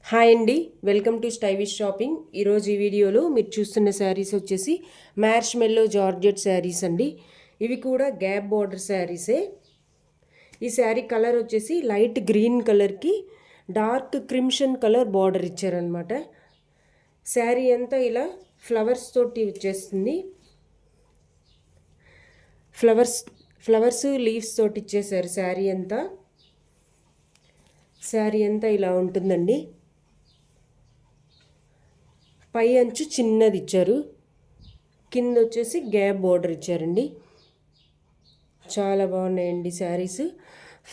Hi అండి, welcome to stylish shopping. ఈరోజు ఈ వీడియోలో మీరు చూస్తున్న శారీస్ వచ్చేసి మ్యార్ష్ మెల్లో జార్జెట్ శారీస్ అండి. ఇవి కూడా గ్యాప్ బార్డర్ శారీసే. ఈ శారీ కలర్ వచ్చేసి లైట్ గ్రీన్ కలర్కి డార్క్ క్రిమ్షన్ కలర్ బార్డర్ ఇచ్చారనమాట. శారీ అంతా ఇలా ఫ్లవర్స్ తోటి వచ్చేస్తుంది. ఫ్లవర్స్ లీవ్స్ తోటి ఇచ్చేసారు. శారీ అంతా ఇలా ఉంటుందండి. పై అంచు చిన్నది ఇచ్చారు, కింద వచ్చేసి గ్యాప్ బార్డర్ ఇచ్చారండి. చాలా బాగున్నాయండి శారీస్.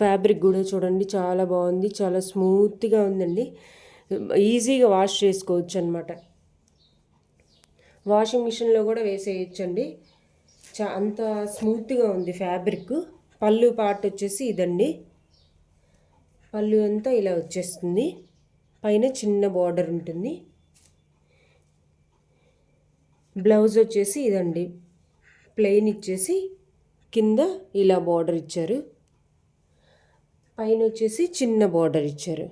ఫ్యాబ్రిక్ కూడా చూడండి, చాలా బాగుంది, చాలా స్మూత్గా ఉందండి. ఈజీగా వాష్ చేసుకోవచ్చు అనమాట. వాషింగ్ మిషన్లో కూడా వేసేయచ్చండి. అంత స్మూత్గా ఉంది ఫ్యాబ్రిక్. పళ్ళు పార్ట్ వచ్చేసి ఇదండి. పళ్ళు అంతా ఇలా వచ్చేస్తుంది, పైన చిన్న బార్డర్ ఉంటుంది. బ్లౌజ్ వచ్చేసి ఇదండి, ప్లెయిన్ ఇచ్చేసి కింద ఇలా బార్డర్ ఇచ్చారు, పైన వచ్చేసి చిన్న బార్డర్ ఇచ్చారు.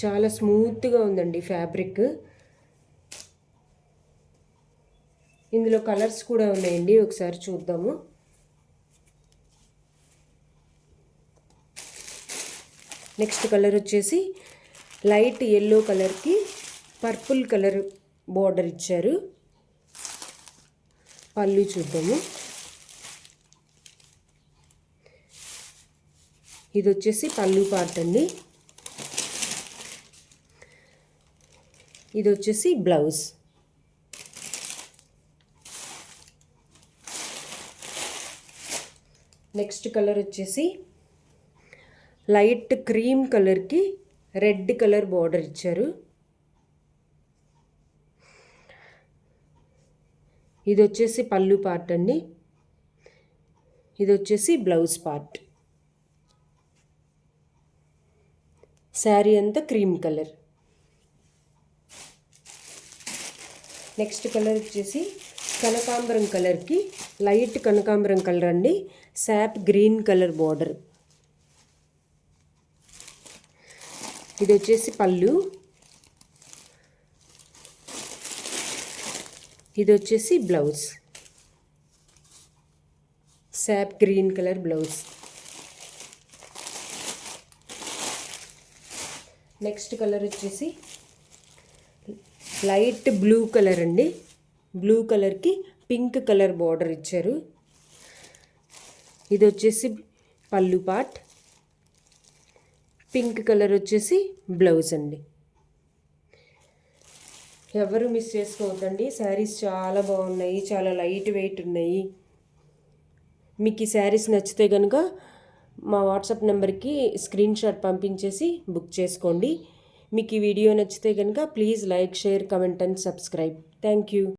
చాలా స్మూత్గా ఉందండి ఫ్యాబ్రిక్. ఇందులో కలర్స్ కూడా ఉన్నాయండి, ఒకసారి చూద్దాము. నెక్స్ట్ కలర్ వచ్చేసి లైట్ ఎల్లో కలర్కి పర్పుల్ కలర్ బార్డర్ ఇచ్చారు. పళ్ళు చూద్దాము. ఇది వచ్చేసి పళ్ళు పార్ట్ అండి. ఇది వచ్చేసి బ్లౌజ్. నెక్స్ట్ కలర్ వచ్చేసి లైట్ క్రీమ్ కలర్కి రెడ్ కలర్ బార్డర్ ఇచ్చారు. ఇది వచ్చేసి పళ్ళు పార్ట్ అండి. ఇది వచ్చేసి బ్లౌజ్ పార్ట్. శారీ అంతా క్రీమ్ కలర్. నెక్స్ట్ కలర్ వచ్చేసి కనకాంబరం కలర్కి లైట్ కనకాంబరం కలర్ అండి, శాప్ గ్రీన్ కలర్ బార్డర్. ఇది వచ్చేసి పళ్ళు. ఇది వచ్చేసి blouse, SAAP green colour blouse. Next colour వచ్చేసి లైట్ బ్లూ కలర్ అండి. బ్లూ కలర్కి పింక్ కలర్ బార్డర్ ఇచ్చారు. ఇది వచ్చేసి పళ్ళు పార్ట్. పింక్ కలర్ వచ్చేసి బ్లౌజ్ అండి. ఎవరు మిస్ చేసుకోవద్దండి, శారీస్ చాలా బాగున్నాయి, చాలా లైట్ వెయిట్ ఉన్నాయి. మీకు ఈ శారీస్ నచ్చితే కనుక మా వాట్సాప్ నెంబర్కి స్క్రీన్ షాట్ పంపించేసి బుక్ చేసుకోండి. మీకు ఈ వీడియో నచ్చితే కనుక please like, share, comment and subscribe. Thank you.